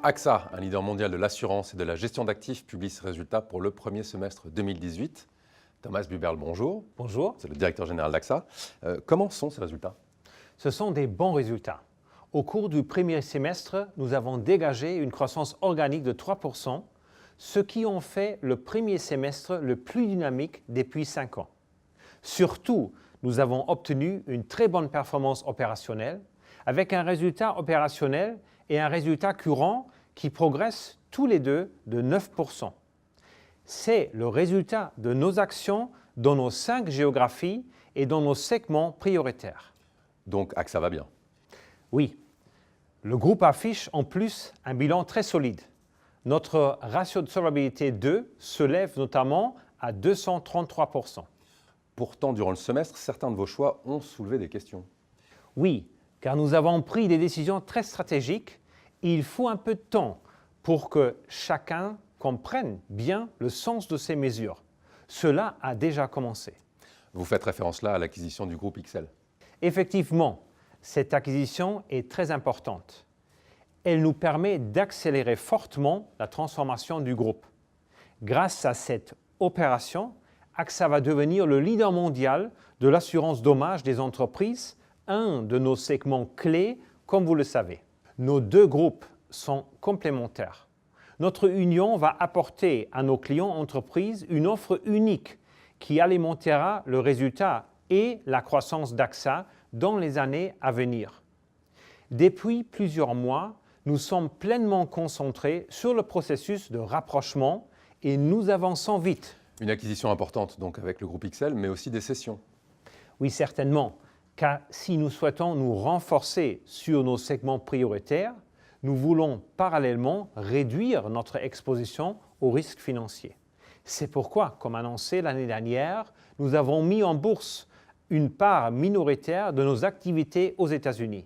AXA, un leader mondial de l'assurance et de la gestion d'actifs, publie ses résultats pour le premier semestre 2018. Thomas Buberl, bonjour. Bonjour. C'est le directeur général d'AXA. Comment sont ces résultats? Ce sont des bons résultats. Au cours du premier semestre, nous avons dégagé une croissance organique de 3%, ce qui en fait le premier semestre le plus dynamique depuis 5 ans. Surtout, nous avons obtenu une très bonne performance opérationnelle, avec un résultat opérationnel et un résultat courant qui progressent tous les deux de 9%. C'est le résultat de nos actions dans nos 5 géographies et dans nos segments prioritaires. Donc AXA va bien. Oui, le groupe affiche en plus un bilan très solide. Notre ratio de solvabilité 2 se lève notamment à 233%. Pourtant, durant le semestre, certains de vos choix ont soulevé des questions. Oui, car nous avons pris des décisions très stratégiques et il faut un peu de temps pour que chacun comprenne bien le sens de ces mesures. Cela a déjà commencé. Vous faites référence là à l'acquisition du groupe XL. Effectivement, cette acquisition est très importante. Elle nous permet d'accélérer fortement la transformation du groupe. Grâce à cette opération, AXA va devenir le leader mondial de l'assurance dommage des entreprises, un de nos segments clés, comme vous le savez. Nos deux groupes sont complémentaires. Notre union va apporter à nos clients entreprises une offre unique qui alimentera le résultat et la croissance d'AXA dans les années à venir. Depuis plusieurs mois, nous sommes pleinement concentrés sur le processus de rapprochement et nous avançons vite. Une acquisition importante donc avec le groupe XL, mais aussi des cessions. Oui, certainement, car si nous souhaitons nous renforcer sur nos segments prioritaires, nous voulons parallèlement réduire notre exposition aux risques financiers. C'est pourquoi, comme annoncé l'année dernière, nous avons mis en bourse une part minoritaire de nos activités aux États-Unis.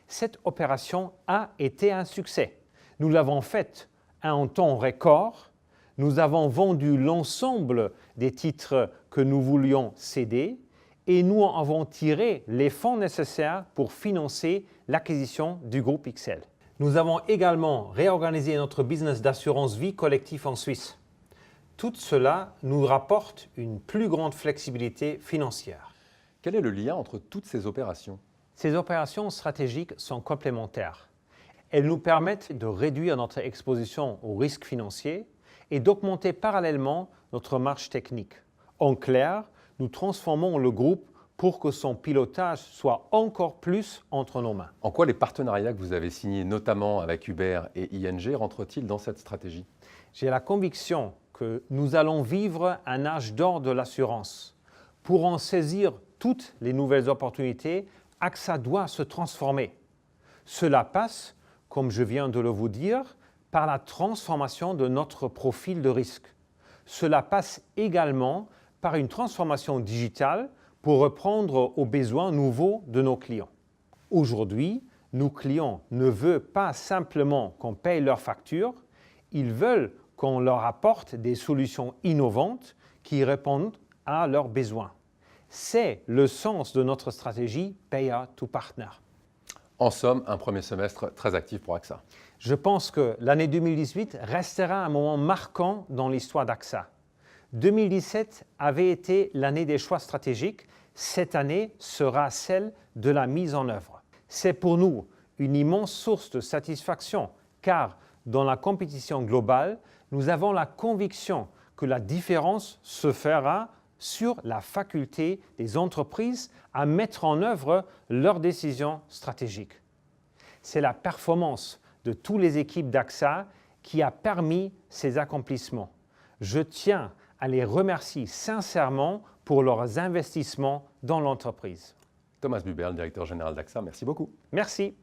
Cette opération a été un succès. Nous l'avons faite en temps record. Nous avons vendu l'ensemble des titres que nous voulions céder et nous avons tiré les fonds nécessaires pour financer l'acquisition du groupe XL. Nous avons également réorganisé notre business d'assurance vie collective en Suisse. Tout cela nous rapporte une plus grande flexibilité financière. Quel est le lien entre toutes ces opérations? Ces opérations stratégiques sont complémentaires. Elles nous permettent de réduire notre exposition aux risques financiers et d'augmenter parallèlement notre marge technique. En clair, nous transformons le groupe pour que son pilotage soit encore plus entre nos mains. En quoi les partenariats que vous avez signés, notamment avec Uber et ING, rentrent-ils dans cette stratégie? J'ai la conviction que nous allons vivre un âge d'or de l'assurance. Pour en saisir toutes les nouvelles opportunités, AXA doit se transformer. Cela passe, comme je viens de le vous dire, par la transformation de notre profil de risque. Cela passe également par une transformation digitale pour répondre aux besoins nouveaux de nos clients. Aujourd'hui, nos clients ne veulent pas simplement qu'on paye leurs factures, ils veulent qu'on leur apporte des solutions innovantes qui répondent à leurs besoins. C'est le sens de notre stratégie Pay to Partner. En somme, un premier semestre très actif pour AXA. Je pense que l'année 2018 restera un moment marquant dans l'histoire d'AXA. 2017 avait été l'année des choix stratégiques. Cette année sera celle de la mise en œuvre. C'est pour nous une immense source de satisfaction, car dans la compétition globale, nous avons la conviction que la différence se fera sur la faculté des entreprises à mettre en œuvre leurs décisions stratégiques. C'est la performance de toutes les équipes d'AXA qui a permis ces accomplissements. Je tiens à les remercier sincèrement pour leurs investissements dans l'entreprise. Thomas Buberl, directeur général d'AXA, merci beaucoup. Merci.